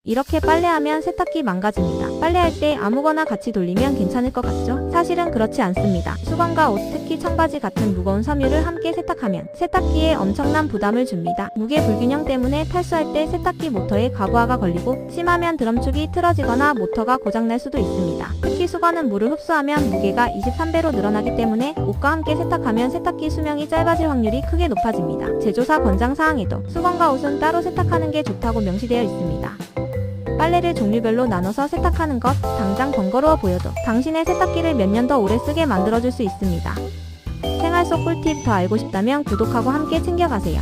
이렇게 빨래하면 세탁기 망가집니다. 빨래할 때 아무거나 같이 돌리면 괜찮을 것 같죠? 사실은 그렇지 않습니다. 수건과 옷, 특히 청바지 같은 무거운 섬유를 함께 세탁하면 세탁기에 엄청난 부담을 줍니다. 무게 불균형 때문에 탈수할 때 세탁기 모터에 과부하가 걸리고 심하면 드럼축이 틀어지거나 모터가 고장날 수도 있습니다. 특히 수건은 물을 흡수하면 무게가 23배로 늘어나기 때문에 옷과 함께 세탁하면 세탁기 수명이 짧아질 확률이 크게 높아집니다. 제조사 권장사항에도 수건과 옷은 따로 세탁하는 게 좋다고 명시되어 있습니다. 빨래를 종류별로 나눠서 세탁하는 것, 당장 번거로워 보여도 당신의 세탁기를 몇 년 더 오래 쓰게 만들어줄 수 있습니다. 생활 속 꿀팁 더 알고 싶다면 구독하고 함께 챙겨가세요.